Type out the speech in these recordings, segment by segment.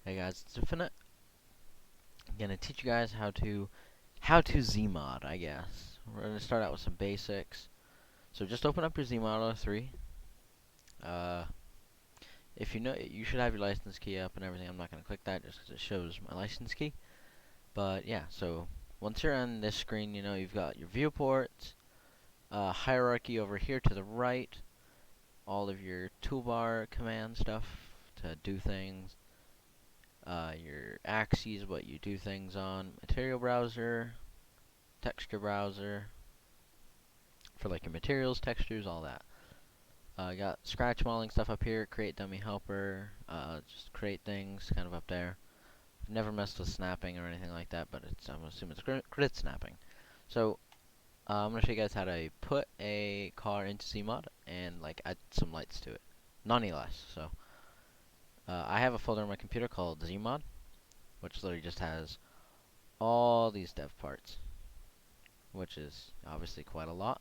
Hey guys, it's Infinite. I'm gonna teach you guys how to Zmod, I guess. We're gonna start out with some basics. So just open up your Zmodeler 3. Uh, if you know, you should have your license key up and everything. I'm not gonna click that just because it shows my license key. But yeah, so once you're on this screen, you know you've got your viewports, hierarchy over here to the right, all of your toolbar command stuff to do things. Your axes, what you do things on, material browser, texture browser, for like your materials, textures, all that. Got scratch modeling stuff up here, create dummy helper, just create things kind of up there. I've never messed with snapping or anything like that, but I'm assuming it's grid snapping. So I'm gonna show you guys how to put a car into Zmod and like add some lights to it, NON-ELS. So I have a folder on my computer called Zmod, which literally just has all these dev parts, which is obviously quite a lot.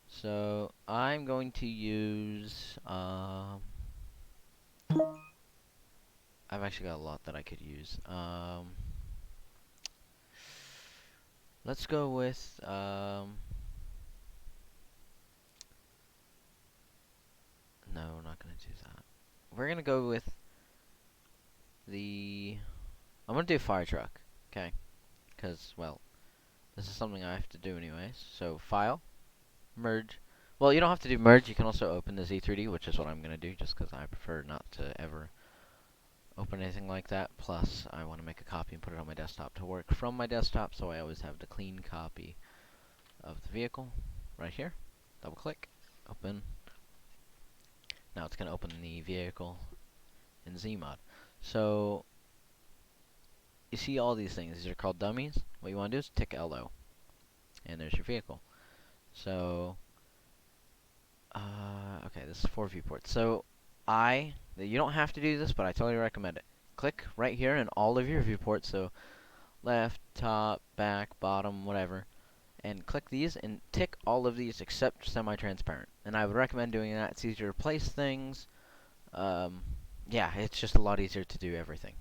So I'm going to use, I've actually got a lot that I could use. Let's go with, no, we're not going to do that. We're going to go with I'm going to do fire truck, okay? Because, well, this is something I have to do anyways. So file, merge. Well, you don't have to do merge. You can also open the Z3D, which is what I'm going to do, just because I prefer not to ever open anything like that. Plus, I want to make a copy and put it on my desktop to work from my desktop, so I always have the clean copy of the vehicle right here. Double click, open. Now it's going to open the vehicle in Zmod. So, you see all these things. These are called dummies. What you want to do is tick LO, and there's your vehicle. So, okay, this is 4 viewports. So, you don't have to do this, but I totally recommend it. Click right here in all of your viewports, so left, top, back, bottom, whatever, and click these and tick all of these except semi-transparent. And I would recommend doing that. It's easier to place things. Yeah, it's just a lot easier to do everything.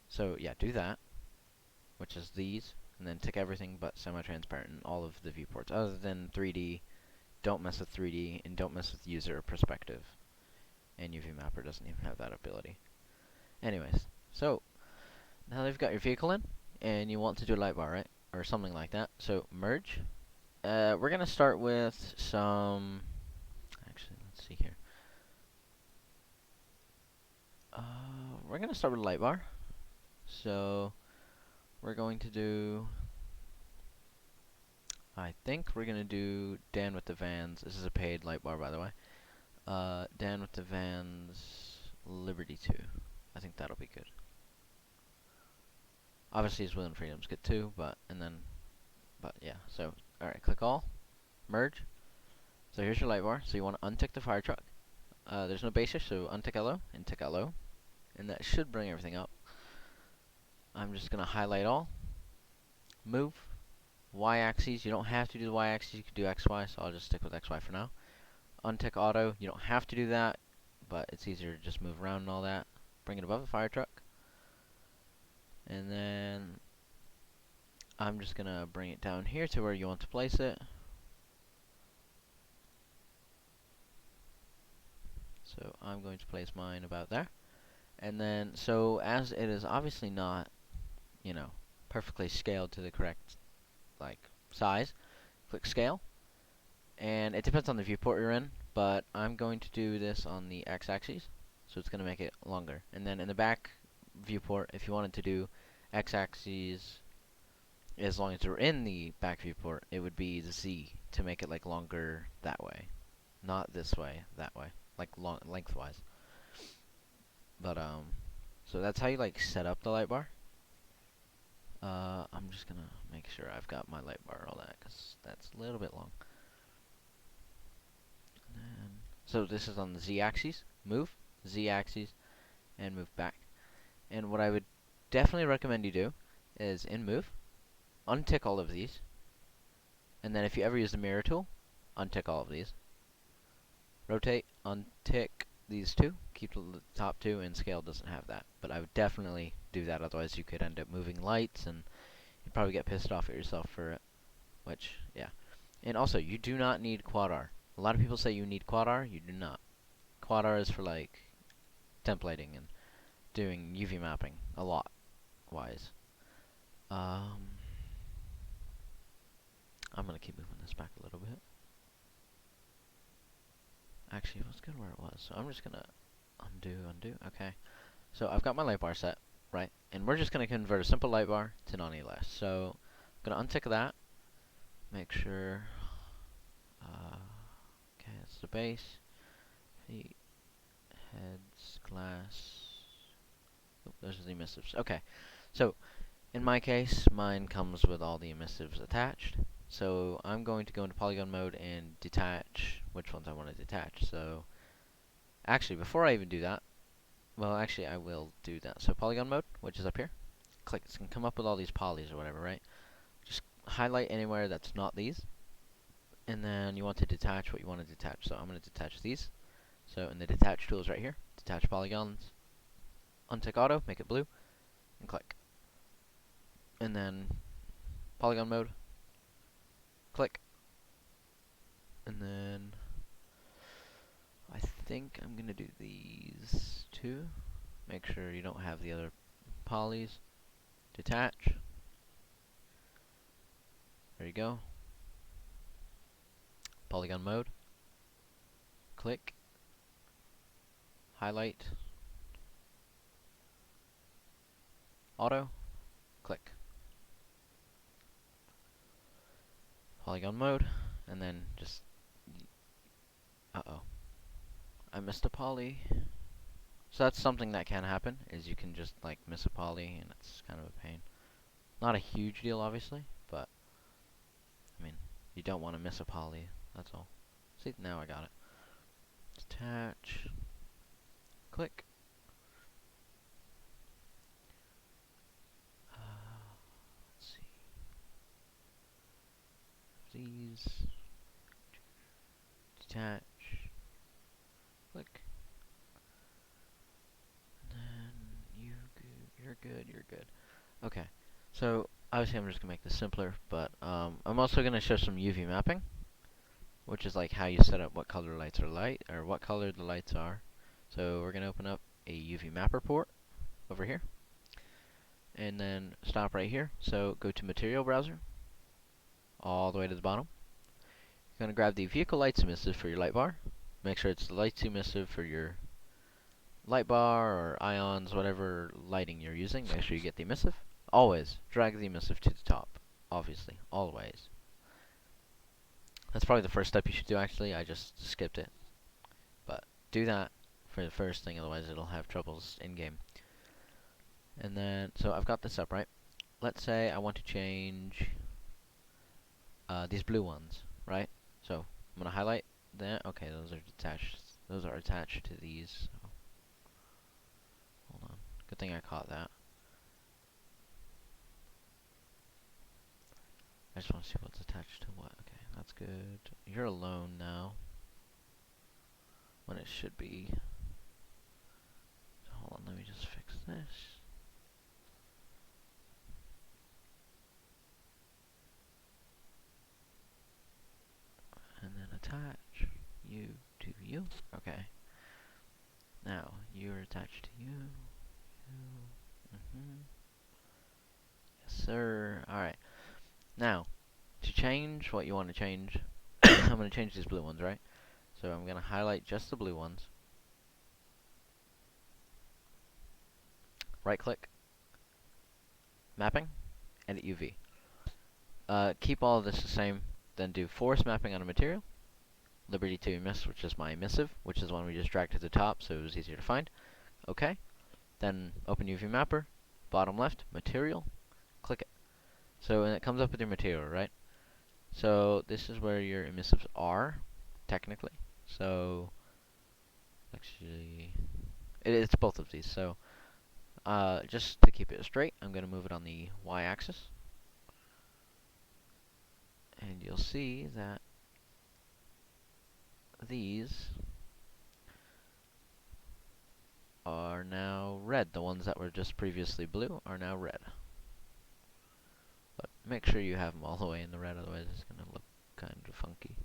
So yeah, do that, which is these, and then tick everything but semi-transparent in all of the viewports. Other than 3D, don't mess with 3D, and don't mess with user perspective. And UV Mapper doesn't even have that ability. Anyways, so now that you've got your vehicle in, and you want to do a Lightbar, right? Or something like that. So merge. We're gonna start with some. Actually, let's see here. We're gonna start with Lightbar. So we're going to do. I think we're gonna do Dan with the Vans. This is a paid Lightbar, by the way. Dan with the Vans, Liberty 2. I think that'll be good. Obviously, his Will and Freedoms get 2, but yeah. So, alright, click all, merge. So here's your Lightbar. So you want to untick the fire truck. There's no basis, so untick LO and tick LO, and that should bring everything up. I'm just gonna highlight all, move, Y-axis. You don't have to do the Y-axis. You can do XY, so I'll just stick with XY for now. Untick auto. You don't have to do that, but it's easier to just move around and all that. Bring it above the fire truck. And then I'm just going to bring it down here to where you want to place it. So I'm going to place mine about there. And then, so as it is obviously not, you know, perfectly scaled to the correct, like, size, click scale. And it depends on the viewport you're in, but I'm going to do this on the x-axis, so it's going to make it longer. And then in the back viewport, if you wanted to do x-axis, as long as you're in the back viewport, it would be the Z to make it like longer that way, not this way, that way, like lengthwise. But so that's how you like set up the Lightbar. I'm just gonna make sure I've got my Lightbar all that, cause that's a little bit long. And so this is on the Z-axis, move, Z-axis, and move back. And what I would definitely recommend you do is in move, untick all of these, and then if you ever use the mirror tool, untick all of these. Rotate, untick these two, keep the top two, and scale doesn't have that. But I would definitely do that, otherwise you could end up moving lights, and you'd probably get pissed off at yourself for it. Which, yeah. And also, you do not need quad R. A lot of people say you need quad R. You do not. Quad R is for, like, templating and doing UV mapping a lot wise. I'm gonna keep moving this back a little bit. Actually, it was good where it was, so I'm just gonna undo. Okay. So I've got my light bar set, right? And we're just gonna convert a simple light bar to non-ELS. So I'm gonna untick that. Make sure. Okay, that's the base. Feet, heads, glass. Oh, those are the emissives. Okay. So in my case, mine comes with all the emissives attached. So I'm going to go into polygon mode and detach which ones I want to detach. So actually, before I even do that, well, actually, I will do that. So polygon mode, which is up here, click. It's going to come up with all these polys or whatever, right? Just highlight anywhere that's not these, and then you want to detach what you want to detach. So I'm going to detach these. So in the detach tool is right here, detach polygons, untick auto, make it blue, and click. And then polygon mode, click, and then I think I'm going to do these two. Make sure you don't have the other polys. Detach. There you go. Polygon mode. Click. Highlight. Auto. Click. Polygon mode. And then just... Uh-oh. I missed a poly. So that's something that can happen, is you can just, like, miss a poly, and it's kind of a pain. Not a huge deal, obviously, but... I mean, you don't want to miss a poly, that's all. See, now I got it. Detach. Click. Let's see. These. Detach. Click. And then you're good. Okay. So obviously I'm just gonna make this simpler, but I'm also gonna show some UV mapping, which is like how you set up what color lights are light, or what color the lights are. So we're gonna open up a UV mapper port over here, and then stop right here. So go to Material Browser, all the way to the bottom. You're gonna grab the Vehicle Lights Emissive for your light bar. Make sure it's the lights emissive for your light bar or ions, whatever lighting you're using. Make sure you get the emissive. Always drag the emissive to the top. Obviously, always. That's probably the first step you should do, actually. I just skipped it. But do that for the first thing, otherwise it'll have troubles in-game. And then, so I've got this up, right? Let's say I want to change these blue ones, right? So I'm going to highlight that. Okay, those are detached. Those are attached to these. So. Hold on. Good thing I caught that. I just want to see what's attached to what. Okay, that's good. You're alone now. When it should be. So hold on, let me just fix this. And then attach you to you. Okay. Now, you're attached to you. Yes, sir. Alright. Now, to change what you want to change, I'm going to change these blue ones, right? So I'm going to highlight just the blue ones. Right click. Mapping. Edit UV. Keep all of this the same. Then do force mapping on a material. Liberty to emiss, which is my emissive, which is the one we just dragged to the top, so it was easier to find. Okay. Then open UV mapper. Bottom left. Material. Click it. So and it comes up with your material, right? So this is where your emissives are, technically. So actually, it's both of these. So just to keep it straight, I'm going to move it on the y-axis, and you'll see that these are now red. The ones that were just previously blue are now red. But make sure you have them all the way in the red, otherwise it's going to look kind of funky.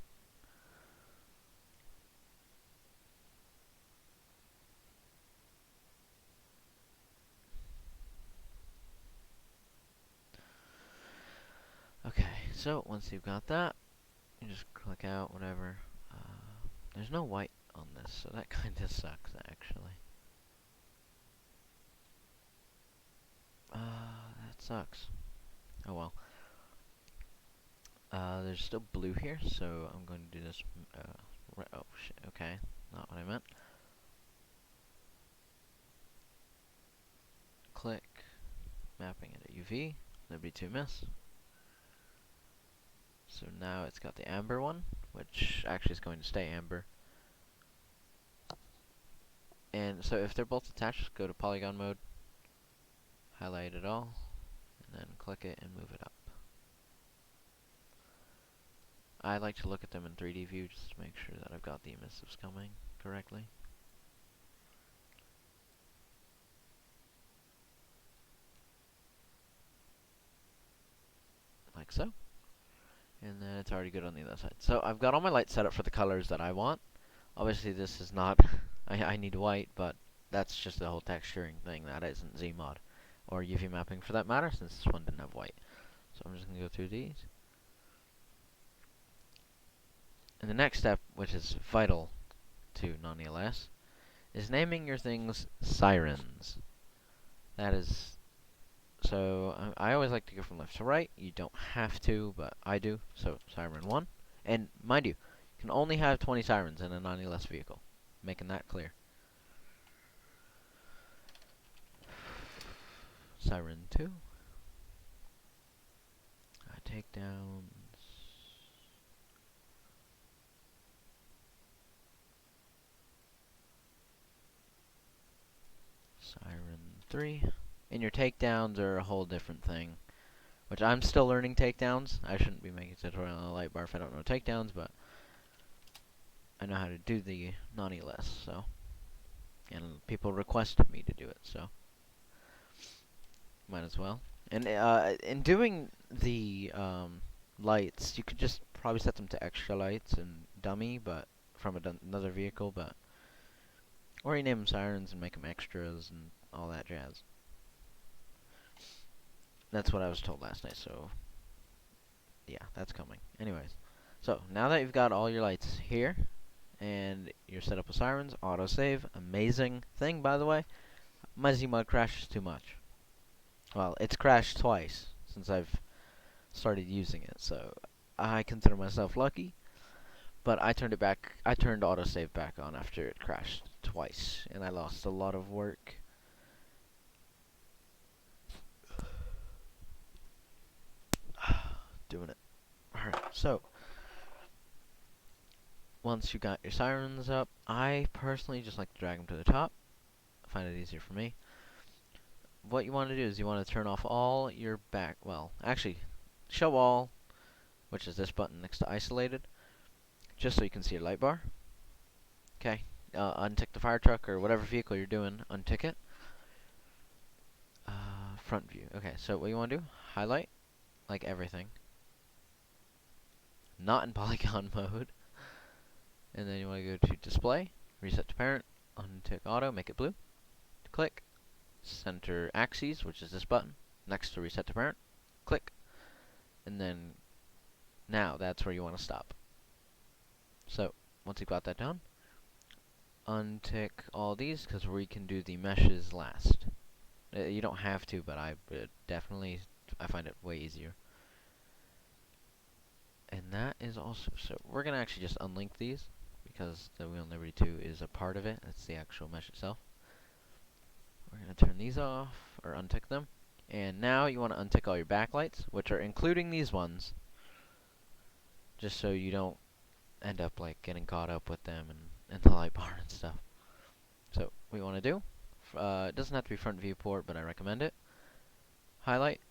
Okay, so once you've got that, you just click out, whatever. There's no white on this, so that kind of sucks, actually. That sucks. Oh well. There's still blue here, so I'm going to do this. Oh shit, okay. Not what I meant. Click. Mapping it at UV. There'd be 2 miss. So now it's got the amber one, which actually is going to stay amber. And so if they're both attached, go to polygon mode, highlight it all, and then click it and move it up. I like to look at them in 3D view just to make sure that I've got the emissives coming correctly. Like so. And then it's already good on the other side. So I've got all my lights set up for the colors that I want. Obviously this is not, I need white, but that's just the whole texturing thing. That isn't Zmod. Or UV mapping for that matter, since this one didn't have white. So I'm just going to go through these. And the next step, which is vital to non-ELS, is naming your things Sirens. That is... So, I always like to go from left to right. You don't have to, but I do. So, Siren 1. And, mind you, you can only have 20 Sirens in a non-ELS vehicle. Making that clear. Siren 2. Takedowns. Siren 3. And your takedowns are a whole different thing, which I'm still learning takedowns. I shouldn't be making a tutorial on the Lightbar if I don't know takedowns, but I know how to do the non-ELS, so. And people requested me to do it, so. Might as well. And in doing the lights, you could just probably set them to extra lights and dummy, but from another vehicle, but. Or you name them Sirens and make them extras and all that jazz. That's what I was told last night, so yeah, that's coming. Anyways, so now that you've got all your lights here, and you're set up with Sirens, autosave, amazing thing, by the way. My Zmod crashes too much. Well, it's crashed twice since I've started using it, so I consider myself lucky. But I turned autosave back on after it crashed twice, and I lost a lot of work. Doing it. Alright, so once you got your Sirens up, I personally just like to drag them to the top. I find it easier for me. What you want to do is you want to turn off all your actually, show all, which is this button next to isolated, just so you can see your light bar. Okay, untick the fire truck or whatever vehicle you're doing, untick it. Front view. Okay, so what you want to do, highlight, like everything. Not in polygon mode. And then you want to go to display, reset to parent, untick auto, make it blue. Click, center axes, which is this button, next to reset to parent. Click, and then now that's where you want to stop. So once you've got that done, untick all these because we can do the meshes last. You don't have to, but I find it way easier. And that is also, so we're going to actually just unlink these because the Wheel Liberty 2 is a part of it. It's the actual mesh itself. We're going to turn these off, or untick them. And now you want to untick all your backlights, which are including these ones, just so you don't end up like getting caught up with them and the light bar and stuff. So what you want to do, it doesn't have to be front viewport, but I recommend it. Highlight.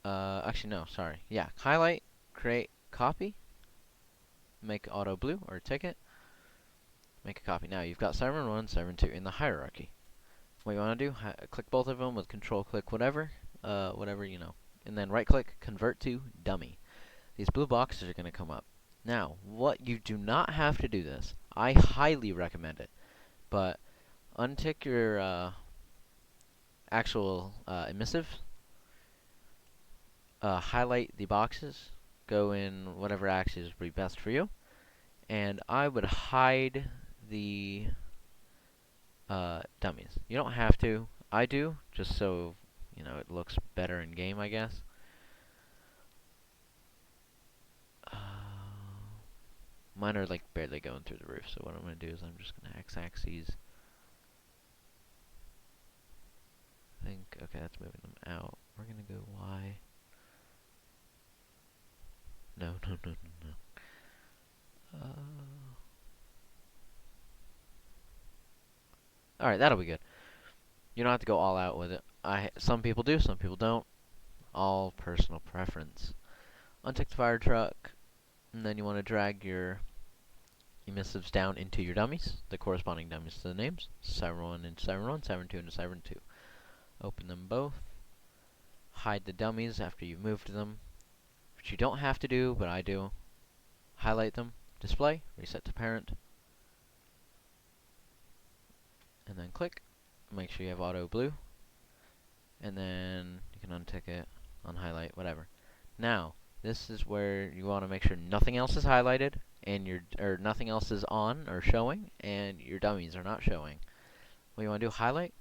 Actually no, sorry. Yeah, highlight, create, copy, make auto blue or ticket. Make a copy. Now you've got Siren 1, Siren 2 in the hierarchy. What you want to do, click both of them with control click whatever, whatever you know. And then right click, convert to dummy. These blue boxes are going to come up. Now, what you do not have to do this. I highly recommend it. But untick your actual emissive. Highlight the boxes. Go in whatever axis would be best for you. And I would hide the dummies. You don't have to. I do, just so, you know, it looks better in game, I guess. Mine are like barely going through the roof, so what I'm going to do is I'm just going to x-axis. I think, okay, that's moving them out. We're going to go Y. No. Alright, that'll be good. You don't have to go all out with it. Some people do, some people don't. All personal preference. Untick the fire truck, and then you want to drag your emissives down into your dummies, the corresponding dummies to the names. Siren 1 into Siren 1, Siren 2 into Siren 2. Open them both. Hide the dummies after you've moved them, which you don't have to do, but I do. Highlight them, display, reset to parent, and then click. Make sure you have auto blue, and then you can untick it, unhighlight, whatever. Now, this is where you want to make sure nothing else is highlighted, and nothing else is on or showing, and your dummies are not showing. What you want to do, highlight,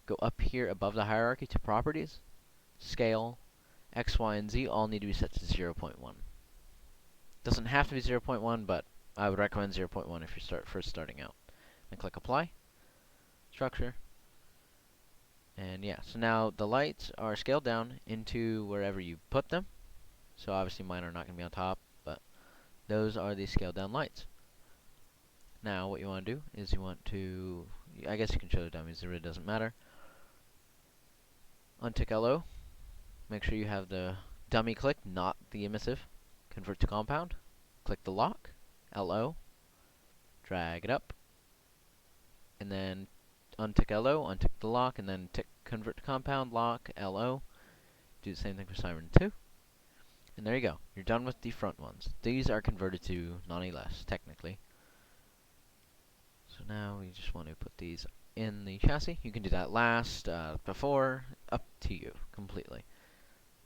go up here above the hierarchy to properties, scale, X, Y, and Z all need to be set to 0.1. Doesn't have to be 0.1, but I would recommend 0.1 if you're first starting out. Then click apply, structure, and yeah, so now the lights are scaled down into wherever you put them. So obviously mine are not going to be on top, but those are the scaled down lights. Now what you want to do is you want to, I guess you can show the dummies, it really doesn't matter. Untick LO, make sure you have the dummy click, not the emissive. Convert to compound, click the lock, LO, drag it up, and then untick LO, untick the lock, and then tick convert to compound, lock, LO. Do the same thing for Siren 2. And there you go. You're done with the front ones. These are converted to non-ELS, technically. So now we just want to put these in the chassis. You can do that last, before, up to you, completely.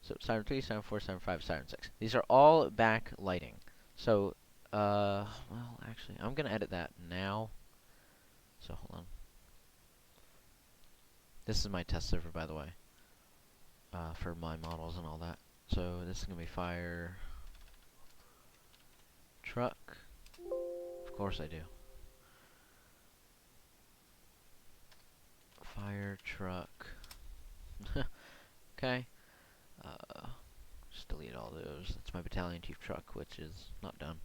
So Siren 3, Siren 4, Siren 5, Siren 6. These are all back lighting. So, well, actually, I'm going to edit that now. So, hold on. This is my test server, by the way, for my models and all that. So this is going to be fire truck. Of course I do. Fire truck. Okay. Just delete all those. That's my battalion chief truck, which is not done.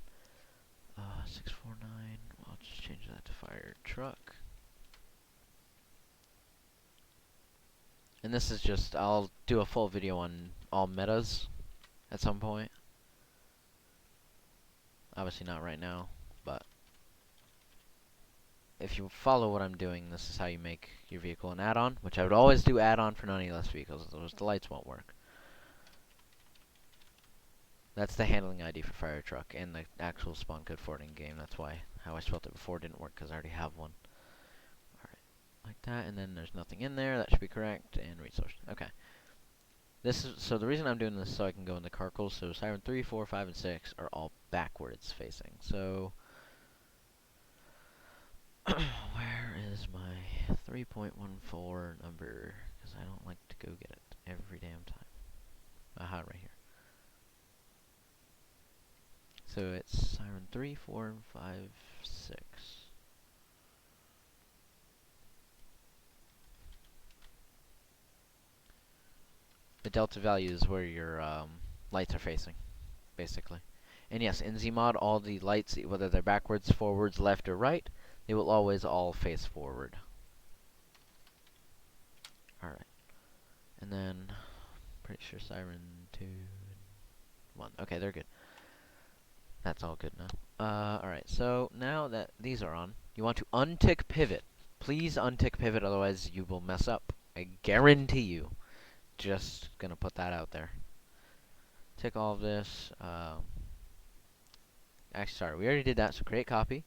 649. I'll just change that to fire truck. And this is just, I'll do a full video on all metas at some point. Obviously not right now, but if you follow what I'm doing, this is how you make your vehicle an add-on, which I would always do add-on for non-ELS vehicles, otherwise the lights won't work. That's the handling ID for fire truck and the actual spawn code for it in game. That's why how I spelled it before didn't work, because I already have one. Like that, and then there's nothing in there. That should be correct, and resource. Okay. This is, so the reason I'm doing this is so I can go in the carcals. So Siren 3, 4, 5, and 6 are all backwards facing. So where is my 3.14 number? Because I don't like to go get it every damn time. Aha, right here. So it's Siren 3, 4, and 5, 6. The delta value is where your lights are facing, basically. And yes, in Zmod, all the lights, whether they're backwards, forwards, left, or right, they will always all face forward. Alright. And then, pretty sure Siren 2 and 1. Okay, they're good. That's all good now. Alright, so now that these are on, You want to untick pivot. Please untick pivot, otherwise you will mess up. I guarantee you. Just gonna put that out there. Tick all of this. Actually, sorry, we already did that, so create copy.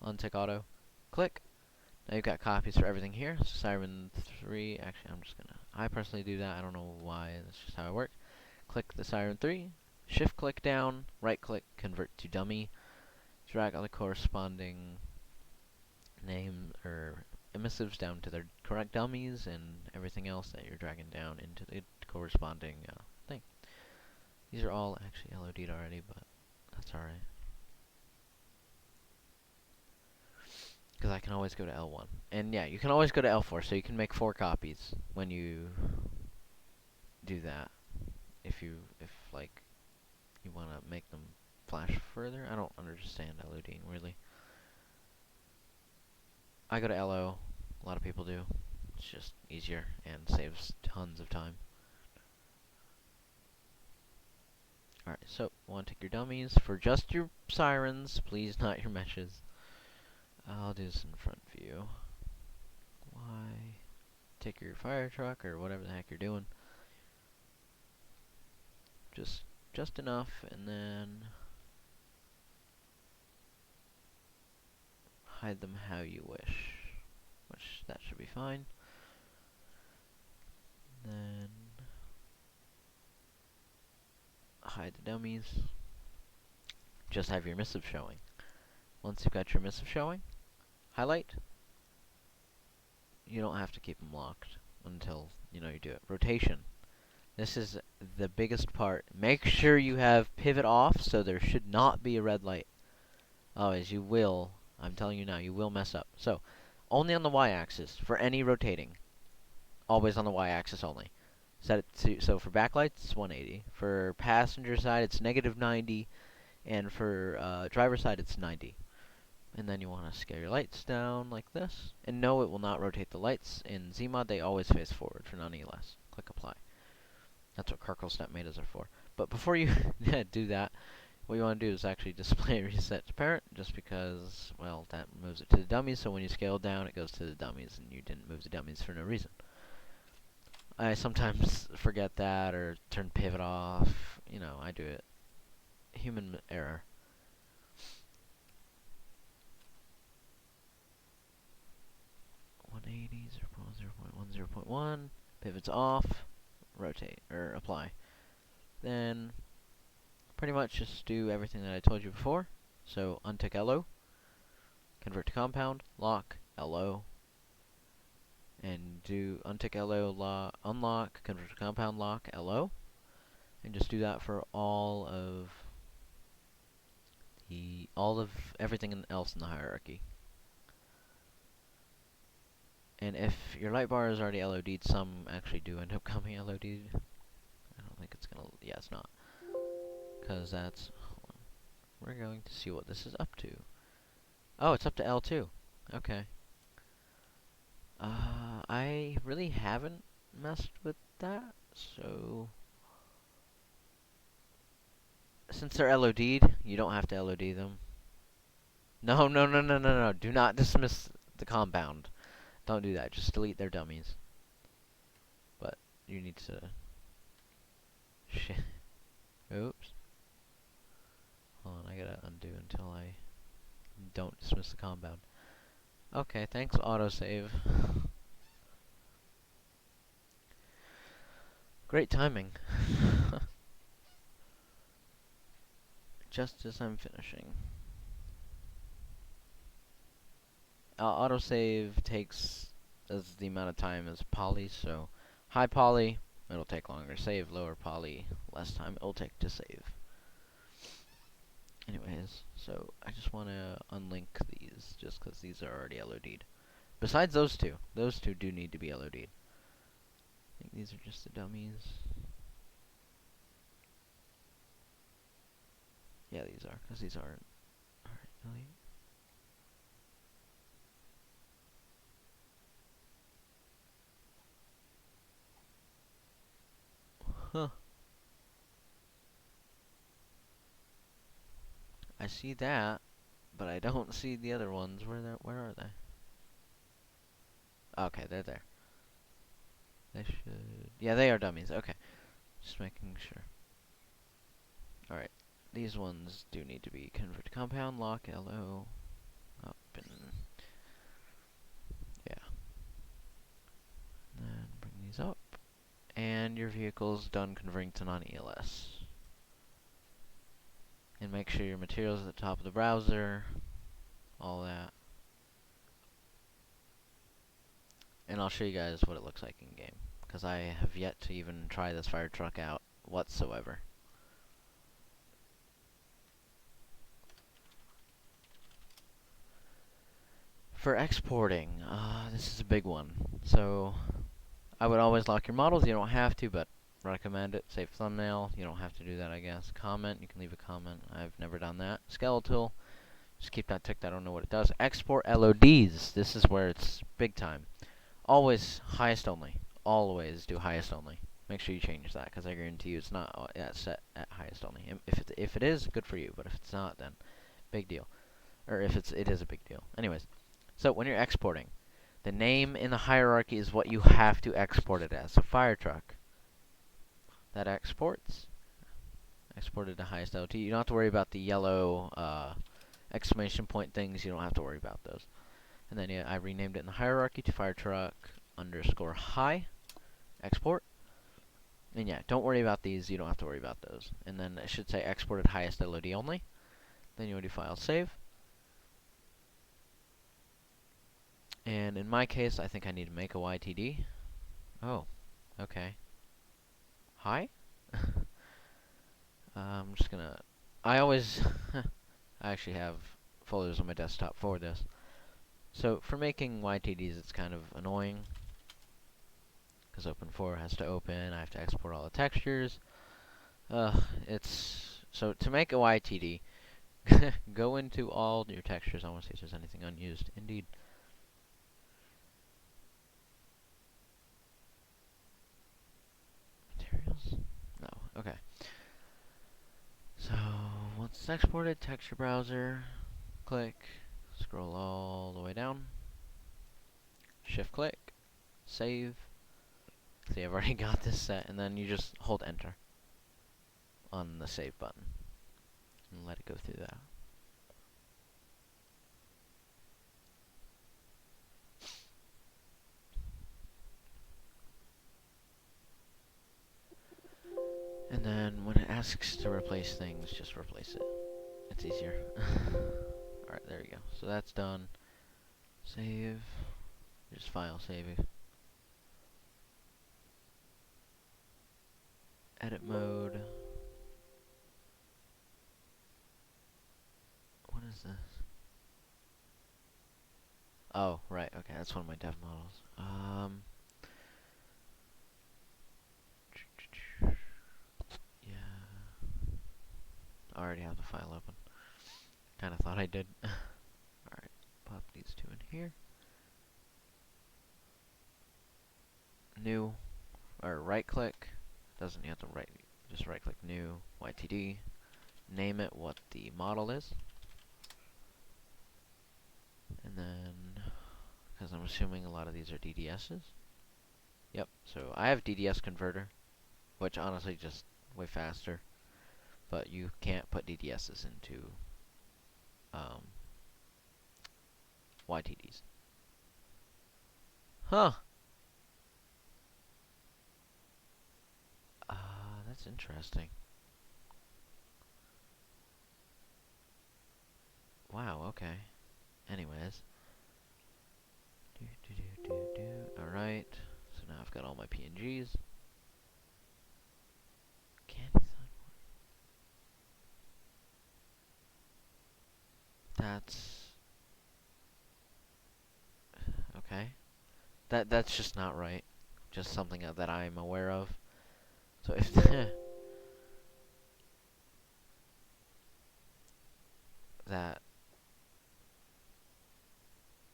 Untick auto. Click. Now you've got copies for everything here. So Siren 3, actually I'm just gonna, I personally do that, I don't know why, that's just how I work. Click the Siren 3, shift click down, right click, convert to dummy, drag all the corresponding name or emissives down to their correct dummies, and everything else that you're dragging down into the corresponding thing. These are all actually LOD'd already, but that's alright. Because I can always go to L1. And yeah, you can always go to L4, so you can make 4 copies when you do that. If like, you want to make them flash further. I don't understand LODing, really. I go to LO. A lot of people do. It's just easier and saves tons of time. Alright, so want to take your dummies for just your sirens, please, not your meshes. I'll do this in front view. Why? Take your fire truck or whatever the heck you're doing. Just enough, and then hide them how you wish, which that should be fine. Then hide the dummies. Just have your missive showing. Once you've got your missive showing, highlight. You don't have to keep them locked until you do it. Rotation. This is the biggest part. Make sure you have pivot off, so there should not be a red light. Otherwise, you will. I'm telling you now, you will mess up. So, only on the y-axis for any rotating. Always on the y-axis only. Set it to, so for backlights, it's 180. For passenger side, it's -90. And for driver side, it's 90. And then you want to scale your lights down like this. And no, it will not rotate the lights. In Zmod, they always face forward for non-ELS. Click apply. That's what Carkle Step Metas are for. But before you do that, what you want to do is actually display reset to parent, just because, well, that moves it to the dummies, so when you scale down, it goes to the dummies, and you didn't move the dummies for no reason. I sometimes forget that, or turn pivot off. I do it. Human error. .180, 0.1, 0.1, pivots off, rotate, or apply. Then, pretty much just do everything that I told you before. So, untick LO, convert to compound, lock, LO, and do untick LO, unlock, convert to compound, lock, LO, and just do that for all of everything else in the hierarchy. And if your Lightbar is already LOD'd, some actually do end up coming LOD'd. I don't think it's gonna, yeah, it's not. Because that's, hold on. We're going to see what this is up to. Oh, it's up to L2. Okay. I really haven't messed with that, so since they're LOD'd, you don't have to LOD them. No, no, no, no, no, no. Do not dismiss the compound. Don't do that. Just delete their dummies. But you need to... Shit. Oops. Hold on, I gotta undo until I don't dismiss the compound. Okay, thanks, autosave. Great timing. Just as I'm finishing. Autosave takes as the amount of time as poly, so high poly, it'll take longer to save. Lower poly, less time it'll take to save. Anyways, so I just want to unlink these, just because these are already LOD'd. Besides those two do need to be LOD'd. I think these are just the dummies. Yeah, these are, because these aren't really. Huh. I see that. But I don't see the other ones. Where are they? Okay, they're there. They should... Yeah, they are dummies. Okay. Just making sure. Alright. These ones do need to be converted to compound. Lock, LO. Up and... Yeah. And then bring these up. And your vehicle's done converting to non-ELS. And make sure your material's at the top of the browser. All that. And I'll show you guys what it looks like in game, because I have yet to even try this fire truck out whatsoever. For exporting, this is a big one. So I would always lock your models. You don't have to, but recommend it. Save thumbnail. You don't have to do that, I guess. Comment. You can leave a comment. I've never done that. Skeletal. Just keep that ticked. I don't know what it does. Export LODs. This is where it's big time. Always highest only. Always do highest only. Make sure you change that, because I guarantee you it's not set at highest only. If it is, good for you. But if it's not, then big deal. Or if it is a big deal. Anyways, so when you're exporting, the name in the hierarchy is what you have to export it as. So fire truck, that exported to highest LT. You don't have to worry about the yellow exclamation point things. You don't have to worry about those. And then yeah, I renamed it in the hierarchy to fire truck underscore high export. And yeah, don't worry about these. You don't have to worry about those. And then it should say exported highest LOD only. Then you go to file save. And in my case, I think I need to make a YTD. Oh, okay. Hi? I'm just gonna... I always... I actually have folders on my desktop for this. So, for making YTDs, it's kind of annoying, because Open4 has to open, I have to export all the textures. It's... So, to make a YTD, go into all your textures. I want to see if there's anything unused. Indeed. Materials? No. Okay. So, once it's exported, texture browser, click, scroll all the way down, shift click, save. See, I've already got this set, and then you just hold enter on the save button and let it go through that. And then when it asks to replace things, just replace it. It's easier. Alright, there we go. So that's done. Save. Just file save. Edit mode. What is this? Oh, right, okay, that's one of my dev models. Yeah. I already have the file open. Kinda thought I did. Alright, pop these two in here. New, or right click. Doesn't you have to just right click new, YTD. Name it what the model is. And then, because I'm assuming a lot of these are DDSs. Yep, so I have DDS converter, which honestly just way faster. But you can't put DDSs into YTDs. Huh. That's interesting. Wow, okay. Anyways. Alright. So now I've got all my PNGs. Candy sign. That's... Okay. That's just not right. Just something that I'm aware of. So if...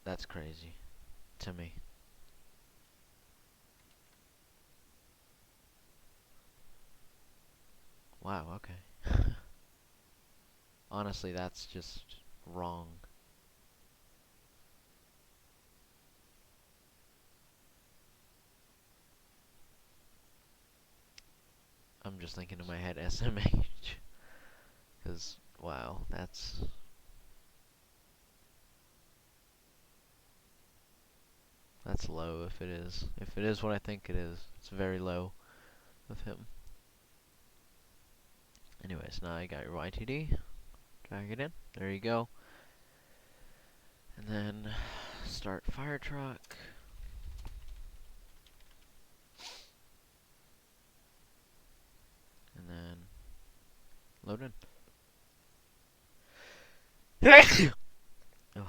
That's crazy. To me. Wow, okay. Honestly, that's just wrong. I'm just thinking in my head SMH. Because, wow, that's low if it is. If it is what I think it is, it's very low of him. Anyways, now I got your YTD. Drag it in. There you go. And then start fire truck. And then load in. Oh.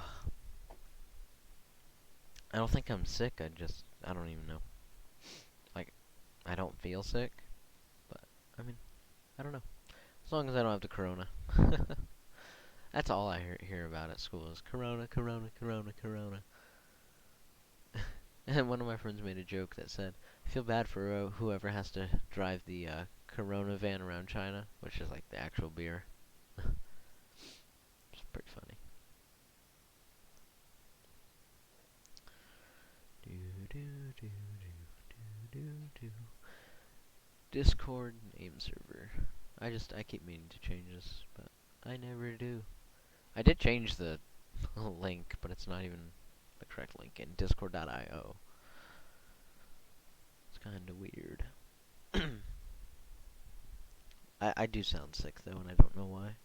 I don't think I'm sick. I don't even know. Like, I don't feel sick. But, I mean, I don't know. As long as I don't have the corona. That's all I hear about at school is corona, corona, corona, corona. And one of my friends made a joke that said, I feel bad for whoever has to drive the corona van around China, which is like the actual beer. It's pretty funny. Discord name server. I keep meaning to change this, but I never do. I did change the link, but it's not even the correct link in discord.io. It's kind of weird. I do sound sick though, and I don't know why.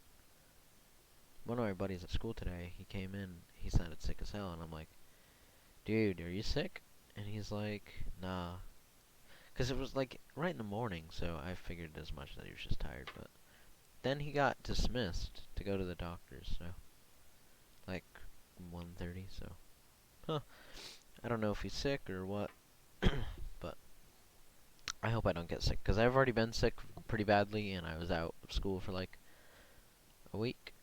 One of my buddies at school today, he came in, he sounded sick as hell, and I'm like, dude, are you sick? And he's like, nah. Because it was like right in the morning, so I figured as much that he was just tired, but then he got dismissed to go to the doctor's, so like 1:30, so huh. I don't know if he's sick or what, but I hope I don't get sick, because I've already been sick pretty badly, and I was out of school for like a week.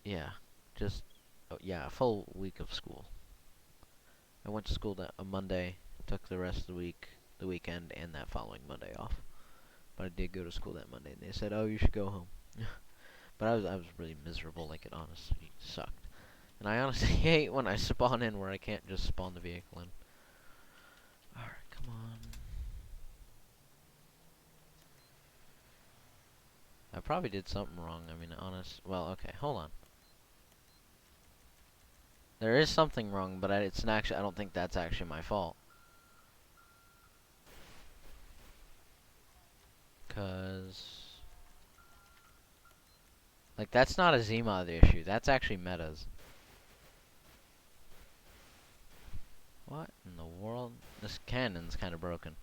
Yeah, just, oh, yeah, a full week of school. I went to school a Monday, took the rest of the weekend, and that following Monday off. But I did go to school that Monday, and they said, "Oh, you should go home." But I was really miserable. Like, it honestly sucked. And I honestly hate when I spawn in where I can't just spawn the vehicle in. All right, come on. I probably did something wrong. I mean, well, okay, hold on. There is something wrong, but it's not actually. I don't think that's actually my fault. Cause, like, that's not a Zmod issue. That's actually metas. What in the world? This cannon's kind of broken.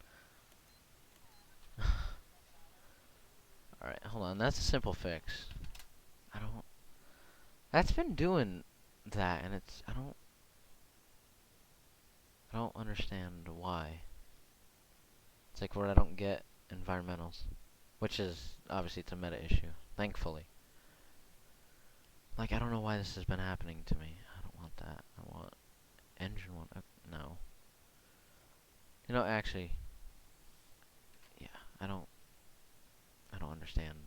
Alright, hold on. That's a simple fix. I don't... That's been doing that, and it's... I don't understand why. It's like where I don't get environmentals. Which is, obviously, it's a meta issue. Thankfully. Like, I don't know why this has been happening to me. I don't want that. I want engine one. No. You know, actually... Yeah, I don't understand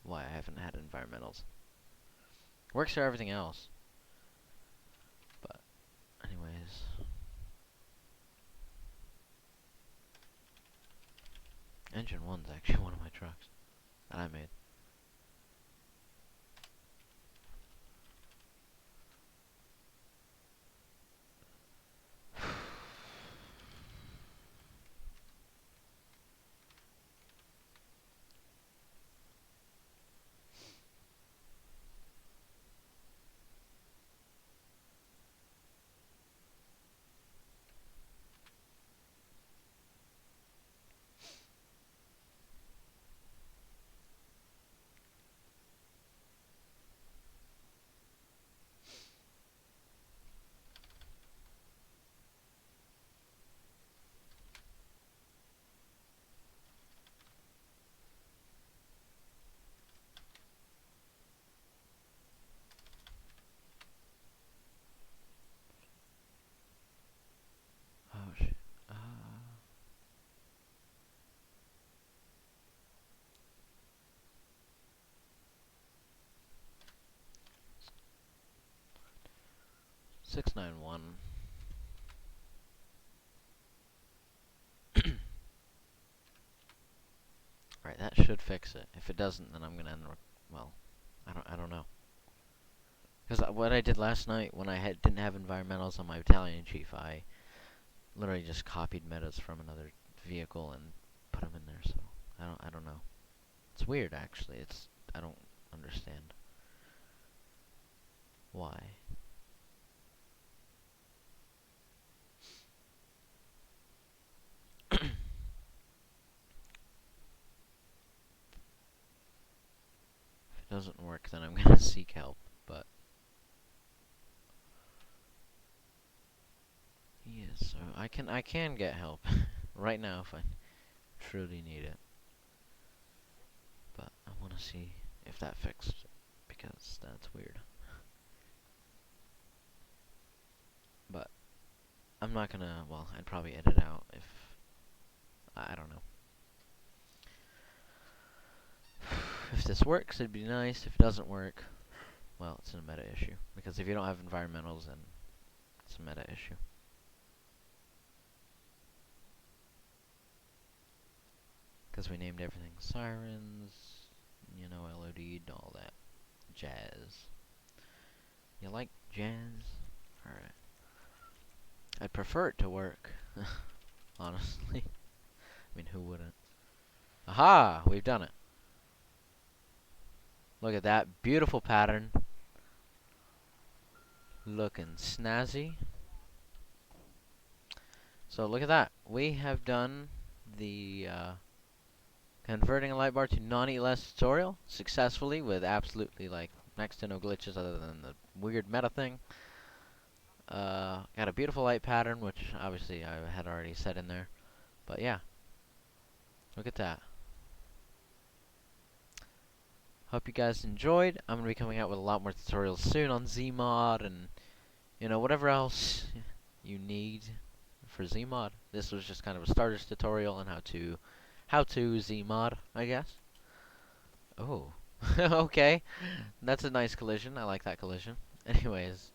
why I haven't had environmentals. Works for everything else. But, anyways. Engine 1's actually one of my trucks that I made. 691. Alright, that should fix it. If it doesn't, then I'm gonna end. Well, I don't know. Because what I did last night when I didn't have environmentals on my battalion chief, I literally just copied metas from another vehicle and put them in there. So I don't know. It's weird, actually. I don't understand why. If it doesn't work, then I'm gonna seek help. But yes, so I can get help right now if I truly need it. But I want to see if that fixed it, because that's weird. But I'm not gonna. Well, I'd probably edit out if I don't know. If this works, it'd be nice. If it doesn't work, well, it's a meta issue. Because if you don't have environmentals, then it's a meta issue. Because we named everything Sirens, you know, LOD, all that jazz. You like jazz? Alright. I'd prefer it to work, honestly. I mean, who wouldn't? Aha! We've done it. Look at that beautiful pattern. Looking snazzy. So look at that. We have done the converting a Lightbar to non-ELS tutorial successfully with absolutely like next to no glitches other than the weird meta thing. Got a beautiful light pattern, which obviously I had already set in there. But yeah, look at that. Hope you guys enjoyed. I'm going to be coming out with a lot more tutorials soon on Zmod and, you know, whatever else you need for Zmod. This was just kind of a starter's tutorial on how to Zmod, I guess. Oh, okay. That's a nice collision. I like that collision. Anyways,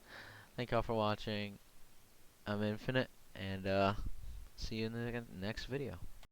thank y'all for watching. I'm Infinite, and see you in the next video.